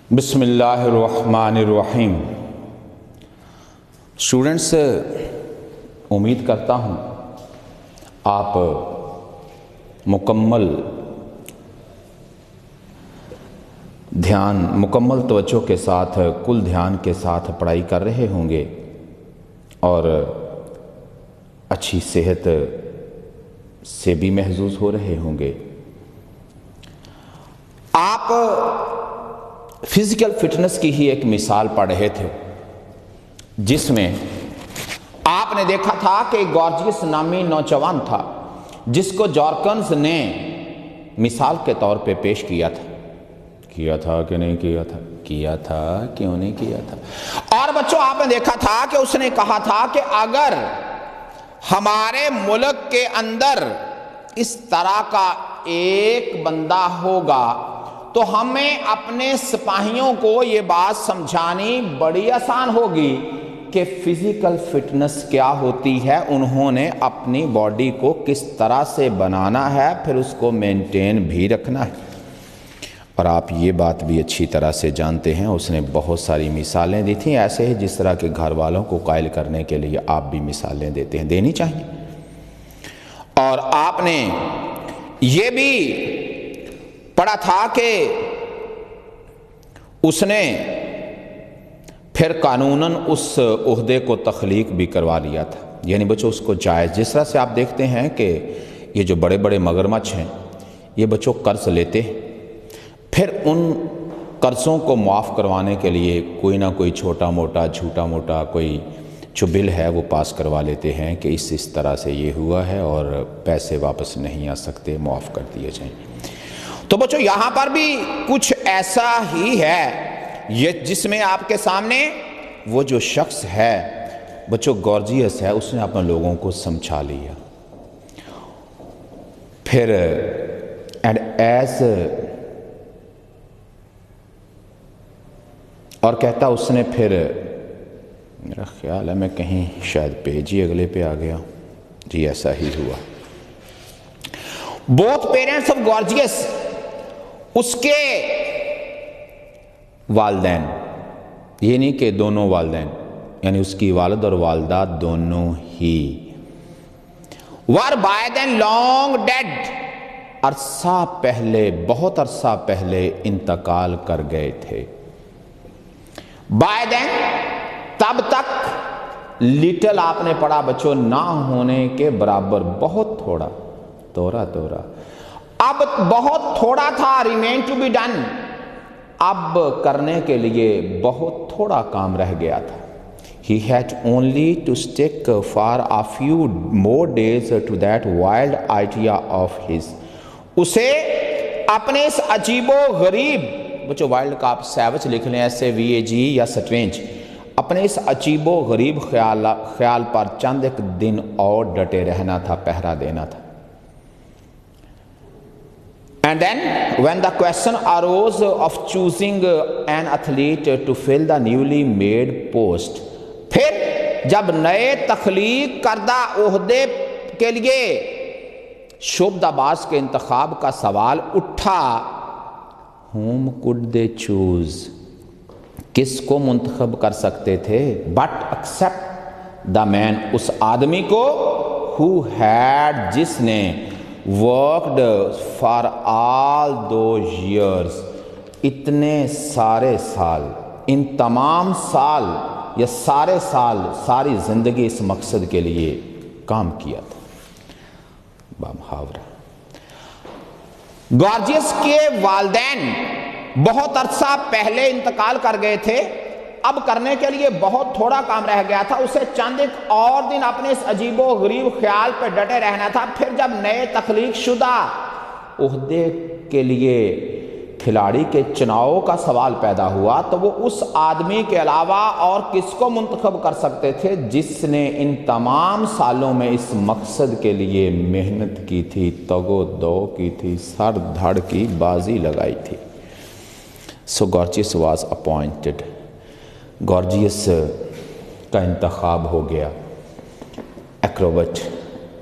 بسم اللہ الرحمن الرحیم۔ اسٹوڈنٹس، امید کرتا ہوں آپ مکمل توجہ کے ساتھ، کل دھیان کے ساتھ پڑھائی کر رہے ہوں گے اور اچھی صحت سے بھی محظوظ ہو رہے ہوں گے۔ آپ فزیکل فٹنس کی ہی ایک مثال پڑھ رہے تھے، جس میں آپ نے دیکھا تھا کہ گارجیس نامی نوجوان تھا جس کو جارکنز نے مثال کے طور پہ پیش کیا تھا کہ نہیں کیا تھا؟ کیا تھا، کیوں نہیں کیا تھا؟ اور بچوں، آپ نے دیکھا تھا کہ اس نے کہا تھا کہ اگر ہمارے ملک کے اندر اس طرح کا ایک بندہ ہوگا تو ہمیں اپنے سپاہیوں کو یہ بات سمجھانی بڑی آسان ہوگی کہ فزیکل فٹنس کیا ہوتی ہے، انہوں نے اپنی باڈی کو کس طرح سے بنانا ہے، پھر اس کو مینٹین بھی رکھنا ہے۔ اور آپ یہ بات بھی اچھی طرح سے جانتے ہیں، اس نے بہت ساری مثالیں دی تھیں، ایسے ہی جس طرح کے گھر والوں کو قائل کرنے کے لیے آپ بھی مثالیں دیتے ہیں، دینی چاہیے۔ اور آپ نے یہ بھی پڑھا تھا کہ اس نے پھر قانوناً اس عہدے کو تخلیق بھی کروا لیا تھا، یعنی بچوں اس کو جائز، جس طرح سے آپ دیکھتے ہیں کہ یہ جو بڑے بڑے مگرمچھ ہیں یہ بچوں قرض لیتے ہیں، پھر ان قرضوں کو معاف کروانے کے لیے کوئی نہ کوئی چھوٹا موٹا جھوٹا موٹا کوئی جو بل ہے وہ پاس کروا لیتے ہیں کہ اس طرح سے یہ ہوا ہے اور پیسے واپس نہیں آ سکتے، معاف کر دیے جائیں۔ تو بچوں یہاں پر بھی کچھ ایسا ہی ہے، یہ جس میں آپ کے سامنے وہ جو شخص ہے بچوں گارجیس ہے، اس نے اپنے لوگوں کو سمجھا لیا، پھر اور کہتا اس نے پھر، میرا خیال ہے میں کہیں شاید پیج ہی اگلے پہ آ گیا، جی ایسا ہی ہوا۔ بوتھ پیرنٹس آف گارجیس، اس کے والدین، یہ نہیں کہ دونوں والدین، یعنی اس کی والد اور والدہ دونوں ہی، were by then long dead، عرصہ پہلے، بہت عرصہ پہلے انتقال کر گئے تھے۔ by then، تب تک، لٹل آپ نے پڑھا بچوں، نہ ہونے کے برابر، بہت تھوڑا، تورا اب بہت تھوڑا تھا، remain to be done، اب کرنے کے لیے بہت تھوڑا کام رہ گیا تھا۔ he had only to stick for a few more days to that wild idea of his، اسے اپنے اس عجیب و غریب، بچوں وائلڈ کا آپ سیوج لکھ لیں، ایسے VAG یا سٹرینج، اپنے اس عجیب و غریب خیال پر چند ایک دن اور ڈٹے رہنا تھا، پہرا دینا تھا۔ And then when the question arose of choosing an athlete to fill the newly made post، پھر جب نئے تخلیق کردہ عہدے کے لیے شعبدہ باز کے انتخاب کا سوال اٹھا، whom could they choose، کس کو منتخب کر سکتے تھے، but accept the man، اس آدمی کو، who had، جس نے worked for all those years، اتنے سارے سال، ان تمام سال یا سارے سال، ساری زندگی اس مقصد کے لیے کام کیا تھا۔ بامحاورہ، گارجیس کے والدین بہت عرصہ پہلے انتقال کر گئے تھے، اب کرنے کے لیے بہت تھوڑا کام رہ گیا تھا، اسے چند ایک اور دن اپنے اس عجیب و غریب خیال پہ ڈٹے رہنا تھا۔ پھر جب نئے تخلیق شدہ عہدے کے لیے کھلاڑی کے چناؤ کا سوال پیدا ہوا تو وہ اس آدمی کے علاوہ اور کس کو منتخب کر سکتے تھے جس نے ان تمام سالوں میں اس مقصد کے لیے محنت کی تھی، تگ و دو کی تھی، سر دھڑ کی بازی لگائی تھی۔ سو گارجیس واز اپوائنٹڈ، گارجیس کا انتخاب ہو گیا، ایکروبٹ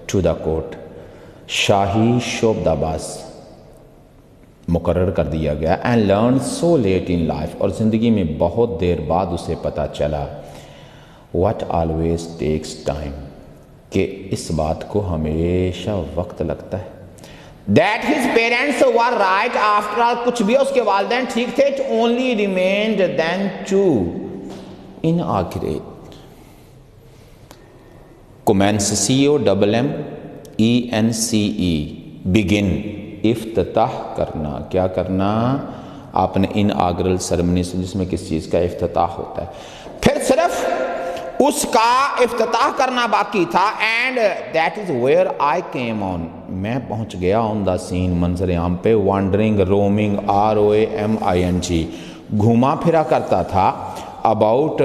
ٹو دا کورٹ، شاہی شعبدہ باز، مقرر کر دیا گیا. And learn so let in life, اور زندگی میں بہت دیر بعد اسے پتہ چلا, واٹ آلویز ٹیکس ٹائم, کہ اس بات کو ہمیشہ وقت لگتا ہے. That his parents were right after all, کچھ بھی اس کے والدین ٹھیک تھے. It only remained then to inaugurate, commence, COMMENCE, begin, افتتاح کرنا. کیا کرنا؟ آپ نے اناگرل سرمنی سے, جس میں کس چیز کا افتتاح ہوتا ہے. پھر صرف اس کا افتتاح کرنا باقی تھا. And that is where I came on, میں پہنچ گیا آن دا سین, منظر عام پہ. وانڈرنگ, رومنگ, ROAMING, گھوما پھرا کرتا تھا. اباؤٹ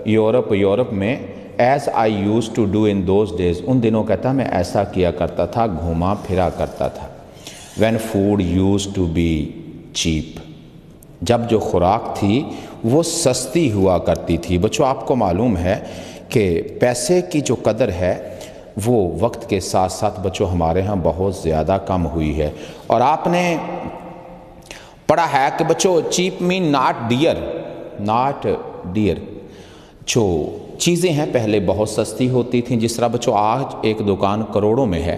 یورپ میں, as I used to do in those days, ان دنوں کہتا میں ایسا کیا کرتا تھا, گھوما پھرا کرتا تھا. When food use to be cheap, جب جو خوراک تھی وہ سستی ہوا کرتی تھی. بچوں آپ کو معلوم ہے کہ پیسے کی جو قدر ہے وہ وقت کے ساتھ ساتھ بچوں ہمارے ہاں بہت زیادہ کم ہوئی ہے. اور آپ نے پڑھا ہے کہ بچوں چیپ مین ناٹ ڈیئر. جو چیزیں ہیں پہلے بہت سستی ہوتی تھیں. جس طرح بچوں آج ایک دکان کروڑوں میں ہے,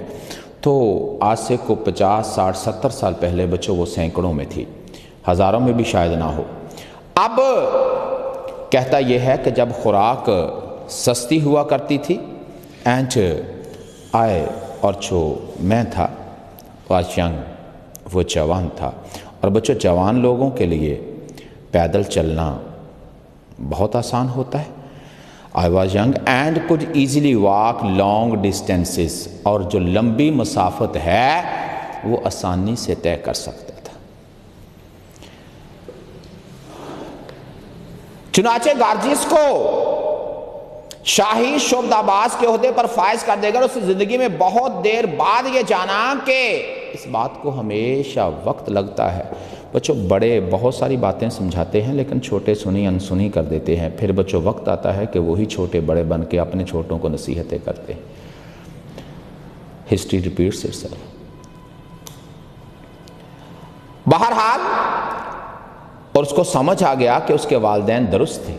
تو آج سے کو 50 60 70 سال پہلے بچوں وہ سینکڑوں میں تھی, ہزاروں میں بھی شاید نہ ہو. اب کہتا یہ ہے کہ جب خوراک سستی ہوا کرتی تھی, اینڈ آئے, اور جو میں تھا واز ینگ, وہ جوان تھا. اور بچوں جوان لوگوں کے لیے پیدل چلنا بہت آسان ہوتا ہے. I was young and could easily walk long distances, اور جو لمبی مسافت ہے وہ آسانی سے طے کر سکتا تھا. چنانچہ گارجیس کو شاہی شعبدآباز کے عہدے پر فائز کر دے گا. اس زندگی میں بہت دیر بعد یہ جانا کہ اس بات کو ہمیشہ وقت لگتا ہے. بچوں بڑے بہت ساری باتیں سمجھاتے ہیں لیکن چھوٹے سنی انسنی کر دیتے ہیں. پھر بچوں وقت آتا ہے کہ وہی چھوٹے بڑے بن کے اپنے چھوٹوں کو نصیحتیں کرتے ہیں. History repeats itself. بہرحال اور اس کو سمجھ آ گیا کہ اس کے والدین درست تھے.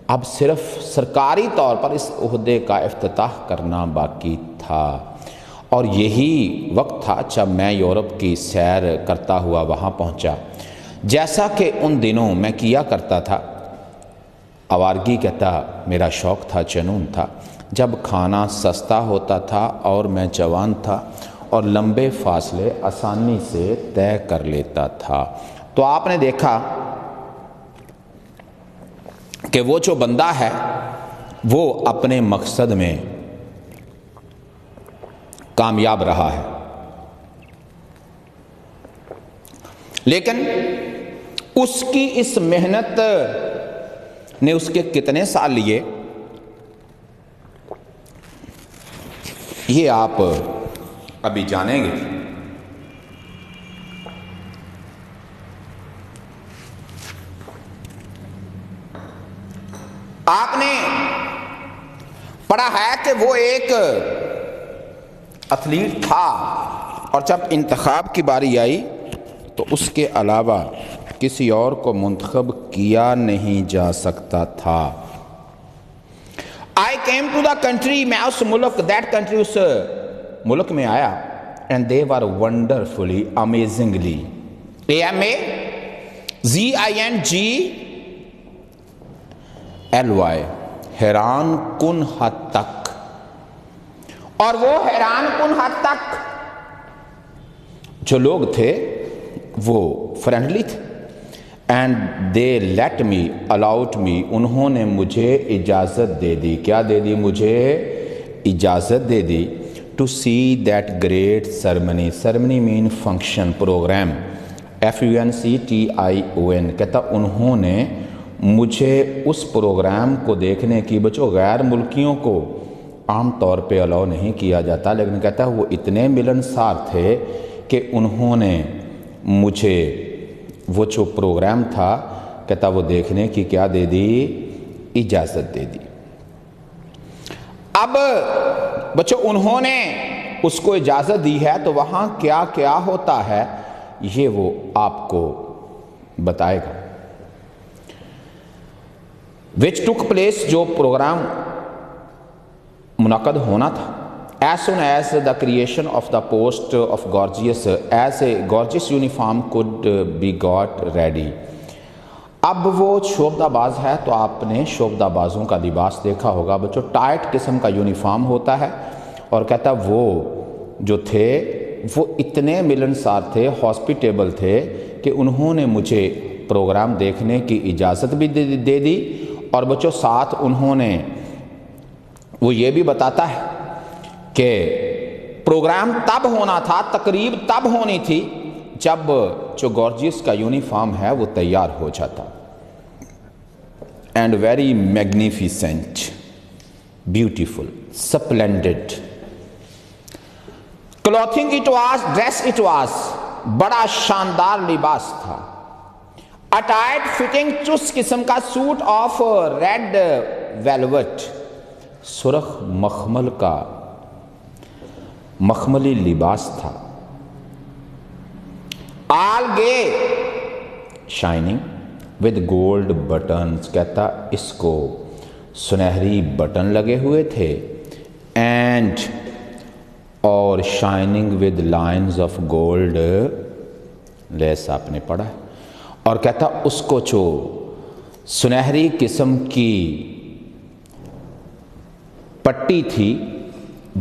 اب صرف سرکاری طور پر اس عہدے کا افتتاح کرنا باقی تھا. اور یہی وقت تھا جب میں یورپ کی سیر کرتا ہوا وہاں پہنچا, جیسا کہ ان دنوں میں کیا کرتا تھا. آوارگی کہتا میرا شوق تھا, جنون تھا. جب کھانا سستا ہوتا تھا اور میں جوان تھا اور لمبے فاصلے آسانی سے طے کر لیتا تھا. تو آپ نے دیکھا کہ وہ جو بندہ ہے وہ اپنے مقصد میں کامیاب رہا ہے, لیکن اس کی اس محنت نے اس کے کتنے سال لیے یہ آپ ابھی جانیں گے. آپ نے پڑھا ہے کہ وہ ایک ایتھلیٹ تھا, اور جب انتخاب کی باری آئی تو اس کے علاوہ کسی اور کو منتخب کیا نہیں جا سکتا تھا. I came to the country, میں اس ملک, that country, اس ملک میں آیا, and they were wonderfully, amazingly, AMAZINGLY, حیران کن حد تک. اور وہ حیران کن حد تک جو لوگ تھے وہ فرینڈلی تھے. And they let me, allowed me, انہوں نے مجھے اجازت دے دی. کیا دے دی؟ مجھے اجازت دے دی. To see that great ceremony. Ceremony مین فنکشن, پروگرام, FUNCTION. کہتا انہوں نے مجھے اس پروگرام کو دیکھنے کی, بچوں غیر ملکیوں کو عام طور پہ الاؤ نہیں کیا جاتا, لیکن کہتا ہے وہ اتنے ملنسار تھے کہ انہوں نے مجھے وہ جو پروگرام تھا کہتا وہ دیکھنے کی کیا دے دی؟ اجازت دے دی. اب بچوں انہوں نے اس کو اجازت دی ہے تو وہاں کیا کیا ہوتا ہے یہ وہ آپ کو بتائے گا. وچ ٹک پلیس، جو پروگرام منعقد ہونا تھا. As soon as the creation of the post of Gorgias as a gorgeous uniform could be got ready. اب وہ شوبدہ باز ہے تو آپ نے شوبدہ بازوں کا لباس دیکھا ہوگا بچوں، ٹائٹ قسم کا یونیفارم ہوتا ہے. اور کہتا وہ جو تھے وہ اتنے ملنسار تھے، ہاسپیٹیبل تھے کہ انہوں نے مجھے پروگرام دیکھنے کی اجازت بھی دے دی. اور بچوں ساتھ انہوں نے وہ یہ بھی بتاتا ہے کہ پروگرام تب ہونا تھا، تقریب تب ہونی تھی جب جو گارجیس کا یونیفارم ہے وہ تیار ہو جاتا. And very magnificent, beautiful, splendid clothing it was, dress it was, بڑا شاندار لباس تھا. اٹائٹ فٹنگ، چست قسم کا سوٹ آف ریڈ ویلوٹ، سرخ مخمل کا مخملی لباس تھا. آل گے شائننگ ود گولڈ بٹنز، کہتا اس کو سنہری بٹن لگے ہوئے تھے. اینڈ اور shining with lines of gold lace آپ نے پڑھا ہے. اور کہتا اس کو جو سنہری قسم کی پٹی تھی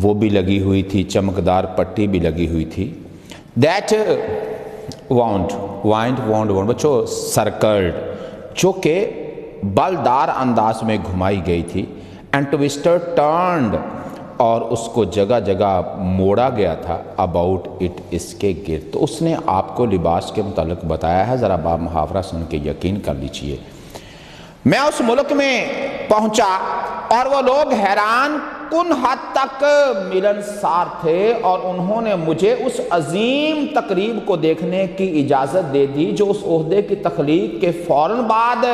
وہ بھی لگی ہوئی تھی، چمکدار پٹی بھی لگی ہوئی تھی. دیٹ وائنڈ بچوں سرکلڈ، جو کہ بلدار انداز میں گھمائی گئی تھی. اینڈ ٹویسٹڈ ٹرنڈ، اور اس کو جگہ جگہ موڑا گیا تھا. اباؤٹ اٹ، اس کے گرد. تو اس نے آپ کو لباس کے متعلق بتایا ہے، ذرا باب محاورہ سن کے یقین کر لیجئے. میں اس ملک میں پہنچا اور وہ لوگ حیران کن حد تک ملنسار تھے، اور انہوں نے مجھے اس عظیم تقریب کو دیکھنے کی اجازت دے دی جو اس عہدے کی تخلیق کے فوراً بعد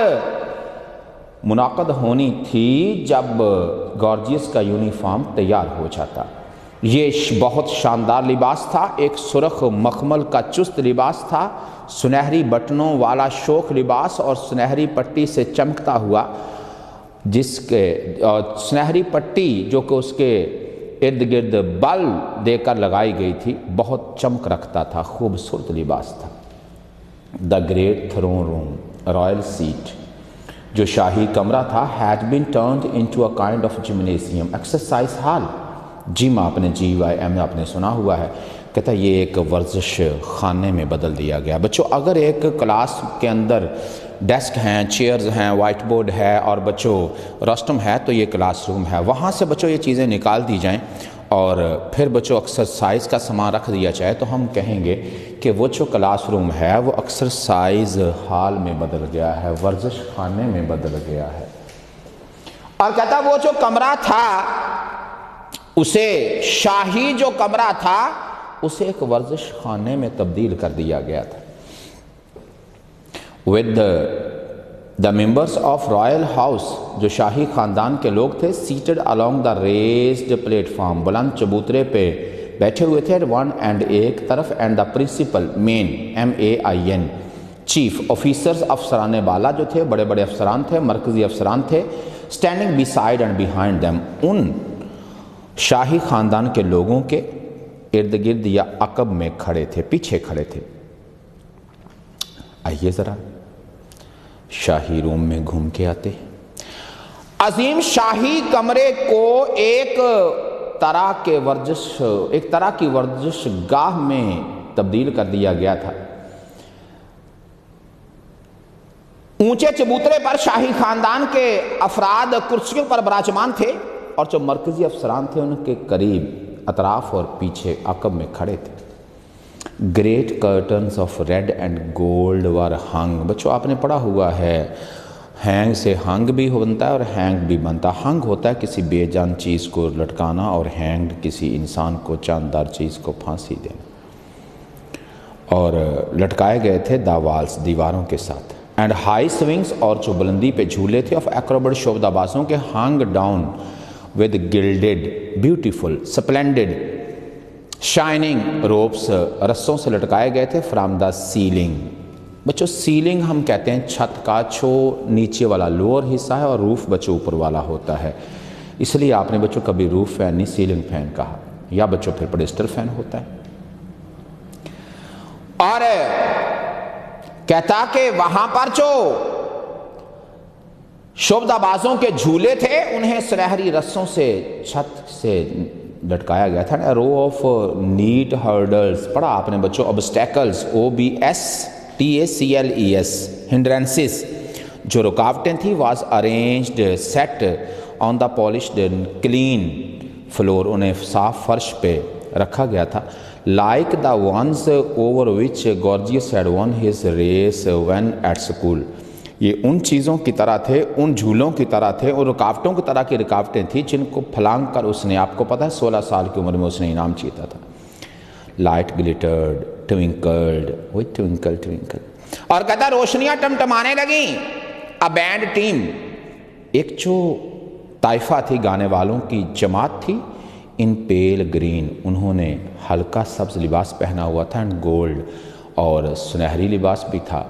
منعقد ہونی تھی جب گارجیس کا یونیفارم تیار ہو جاتا. یہ بہت شاندار لباس تھا، ایک سرخ مخمل کا چست لباس تھا، سنہری بٹنوں والا شوخ لباس اور سنہری پٹی سے چمکتا ہوا، جس کے سنہری پٹی جو کہ اس کے ارد گرد بل دے کر لگائی گئی تھی، بہت چمک رکھتا تھا، خوبصورت لباس تھا. The great throne room, royal seat, جو شاہی کمرہ تھا، had been turned into a kind of gymnasium، exercise hall. Gym آپ نے GYM آپ نے سنا ہوا ہے. کہتا یہ ایک ورزش خانے میں بدل دیا گیا. بچوں اگر ایک کلاس کے اندر ڈیسک ہیں، چیئرز ہیں، وائٹ بورڈ ہے اور بچوں رسٹم ہے تو یہ کلاس روم ہے. وہاں سے بچوں یہ چیزیں نکال دی جائیں اور پھر بچوں ایکسرسائز کا سامان رکھ دیا جائے تو ہم کہیں گے کہ وہ جو کلاس روم ہے وہ ایکسرسائز ہال میں بدل گیا ہے، ورزش خانے میں بدل گیا ہے. اور کہتا وہ جو کمرہ تھا اسے، شاہی جو کمرہ تھا اسے ایک ورزش خانے میں تبدیل کر دیا گیا تھا. with the members of royal house، جو شاہی خاندان کے لوگ تھے، seated along the raised platform، بلند چبوترے پہ بیٹھے ہوئے تھے، one and ایک طرف، and the principal main MAIN chief officers, افسران بالا جو تھے، بڑے بڑے افسران تھے، مرکزی افسران تھے، standing beside and behind them، ان شاہی خاندان کے لوگوں کے ارد گرد یا عقب میں کھڑے تھے، پیچھے کھڑے تھے. آئیے ذرا شاہی روم میں گھوم کے آتے. عظیم شاہی کمرے کو ایک طرح کی ورزش گاہ میں تبدیل کر دیا گیا تھا. اونچے چبوترے پر شاہی خاندان کے افراد کرسیوں پر براجمان تھے اور جو مرکزی افسران تھے ان کے قریب اطراف اور پیچھے عقب میں کھڑے تھے. Great curtains of red and gold were hung. بچوں آپ نے پڑھا ہوا ہے ہینگ سے ہنگ بھی بنتا ہے اور ہینگ بھی بنتا. ہنگ ہوتا ہے کسی بے جان چیز کو لٹکانا اور ہینگ کسی انسان کو جاندار چیز کو پھانسی دینا. اور لٹکائے گئے تھے والز دیواروں کے ساتھ. اینڈ ہائی سوئنگز اور جو بلندی پہ جھولے تھے آف ایکروبیٹ شوبدہ بازوں کے hung down with gilded beautiful splendid shining ropes رسوں سے لٹکائے گئے تھے فرام دا سیلنگ. بچوں سیلنگ ہم کہتے ہیں چھت کا جو نیچے والا لوور حصہ ہے اور روف بچوں اوپر والا ہوتا ہے. اس لیے آپ نے بچوں کبھی روف فین نہیں سیلنگ فین کہا, یا بچوں پھر پولیسٹر فین ہوتا ہے. اور کہتا کہ وہاں پر جو شوبدہ بازوں کے جھولے تھے انہیں سنہری رسوں سے چھت سے لٹکایا گیا تھا. رو آف نیٹ ہرڈلز پڑھا آپ نے بچوں, obstacles OBSTACLES hindrances جو رکاوٹیں تھیں was arranged set on the polished clean floor انہیں صاف فرش پہ رکھا گیا تھا. like the ones over which Gorgias had won his race when at school یہ ان چیزوں کی طرح تھے, ان جھولوں کی طرح تھے, ان رکاوٹوں کی طرح کی رکاوٹیں تھیں جن کو پھلانگ کر اس نے, آپ کو پتہ ہے 16 سال کی عمر میں اس نے انعام جیتا تھا. لائٹ گلیٹرڈ ٹوینکلڈ وہی ٹوینکل ٹوینکل. اور کہتا روشنیاں ٹمٹمانے لگیں. ا بینڈ ٹیم ایک جو طائفہ تھی گانے والوں کی جماعت تھی. ان پیل گرین انہوں نے ہلکا سبز لباس پہنا ہوا تھا, اینڈ گولڈ اور سنہری لباس بھی تھا.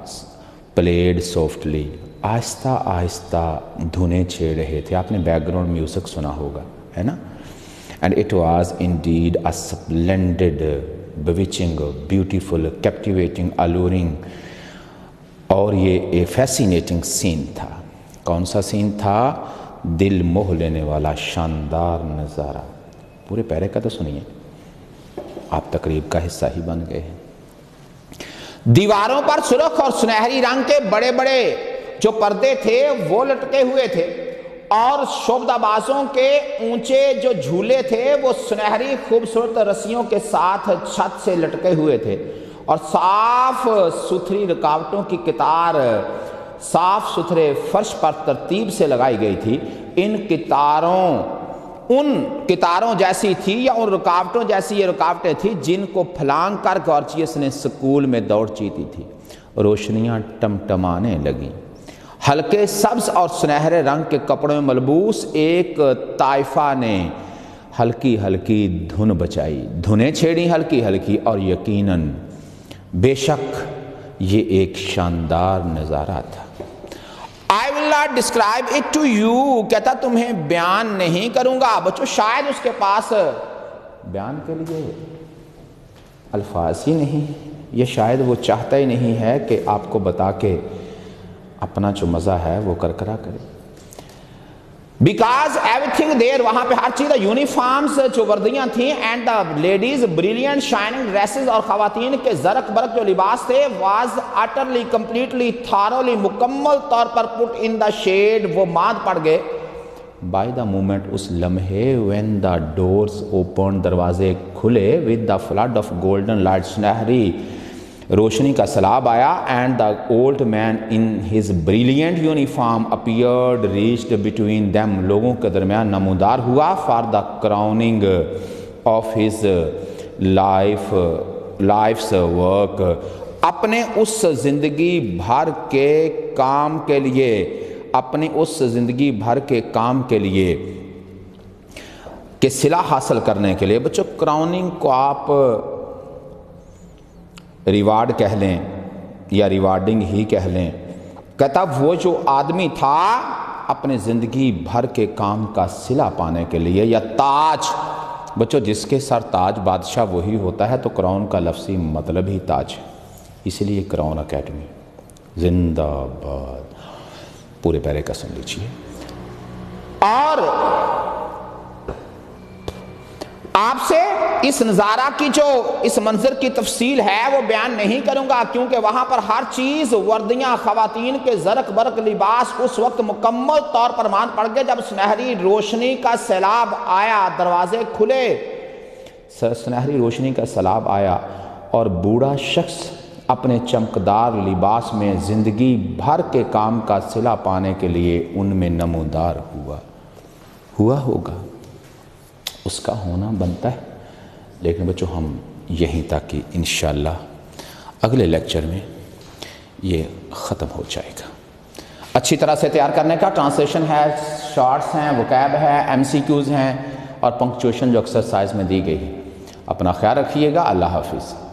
پلیڈ سافٹلی آہستہ آہستہ دھنیں چھیڑ رہے تھے. آپ نے بیک گراؤنڈ میوزک سنا ہوگا ہے نا. And it was indeed a splendid bewitching beautiful captivating alluring. اور یہ اے فیسینیٹنگ سین تھا. کون سا سین تھا؟ دل موہ لینے والا شاندار نظارہ. پورے پیرے کا تو سنیے, آپ تقریب کا حصہ ہی بن گئے ہیں. دیواروں پر سرخ اور سنہری رنگ کے بڑے بڑے جو پردے تھے وہ لٹکے ہوئے تھے, اور شوبدہ بازوں کے اونچے جو جھولے تھے وہ سنہری خوبصورت رسیوں کے ساتھ چھت سے لٹکے ہوئے تھے. اور صاف ستھری رکاوٹوں کی قطار صاف ستھرے فرش پر ترتیب سے لگائی گئی تھی. ان قطاروں جیسی تھی یا ان رکاوٹوں جیسی یہ رکاوٹیں تھیں جن کو پھلانگ کر گورجیس نے سکول میں دوڑ جیتی تھی. روشنیاں ٹمٹمانے لگیں. ہلکے سبز اور سنہرے رنگ کے کپڑوں میں ملبوس ایک طائفہ نے ہلکی ہلکی دھن بچائی, دھنیں چھیڑی ہلکی ہلکی, اور یقیناً بے شک یہ ایک شاندار نظارہ تھا. I will not describe it to you کہتا تمہیں بیان نہیں کروں گا. بچوں شاید اس کے پاس بیان کے لیے الفاظ ہی نہیں, یہ شاید وہ چاہتا ہی نہیں ہے کہ آپ کو بتا کے اپنا جو مزہ ہے وہ کرکرا کرے. بیکاز ایوری تھنگ دیر وہاں پہ ہر چیز, یونیفارمز جو وردیاں تھیں, and the ladies brilliant shining dresses اور خواتین کے زرق برق جو لباس تھے, واز اٹرلی کمپلیٹلی تھارولی مکمل طور پر پٹ ان دا شیڈ وہ ماد پڑ گئے. بائی دا مومنٹ اس لمحے, وین دا ڈورز اوپن دروازے کھلے, with the flood of golden light سنہری روشنی کا سیلاب آیا, and the old man in his brilliant uniform appeared reached between them لوگوں کے درمیان نمودار ہوا, for the crowning of his life's work اپنے اس زندگی بھر کے کام کے لیے, اپنی اس زندگی بھر کے کام کے لیے کہ صلہ حاصل کرنے کے لیے. بچوں کراؤننگ کو آپ ریوارڈ کہہ لیں یا ریوارڈنگ ہی کہہ لیں. کہتا وہ جو آدمی تھا اپنے زندگی بھر کے کام کا صلہ پانے کے لیے, یا تاج. بچوں جس کے سر تاج بادشاہ وہی ہوتا ہے, تو کراؤن کا لفظی مطلب ہی تاج ہے, اسی لیے کراؤن اکیڈمی زندہ باد. پورے پیرے کا سن لیجیے. اور آپ سے اس نظارہ کی جو اس منظر کی تفصیل ہے وہ بیان نہیں کروں گا, کیونکہ وہاں پر ہر چیز, وردیاں, خواتین کے زرق برق لباس اس وقت مکمل طور پر مان پڑ گئے جب سنہری روشنی کا سیلاب آیا. دروازے کھلے, سنہری روشنی کا سیلاب آیا, اور بوڑھا شخص اپنے چمکدار لباس میں زندگی بھر کے کام کا صلہ پانے کے لیے ان میں نمودار ہوا ہوگا. اس کا ہونا بنتا ہے. لیکن بچوں ہم یہیں تک کہ انشاءاللہ اگلے لیکچر میں یہ ختم ہو جائے گا. اچھی طرح سے تیار کرنے کا ٹرانسلیشن ہے, شارٹس ہیں, وکیب ہے, ایم سی کیوز ہیں, اور پنکچویشن جو ایکسرسائز میں دی گئی ہے. اپنا خیال رکھیے گا. اللہ حافظ.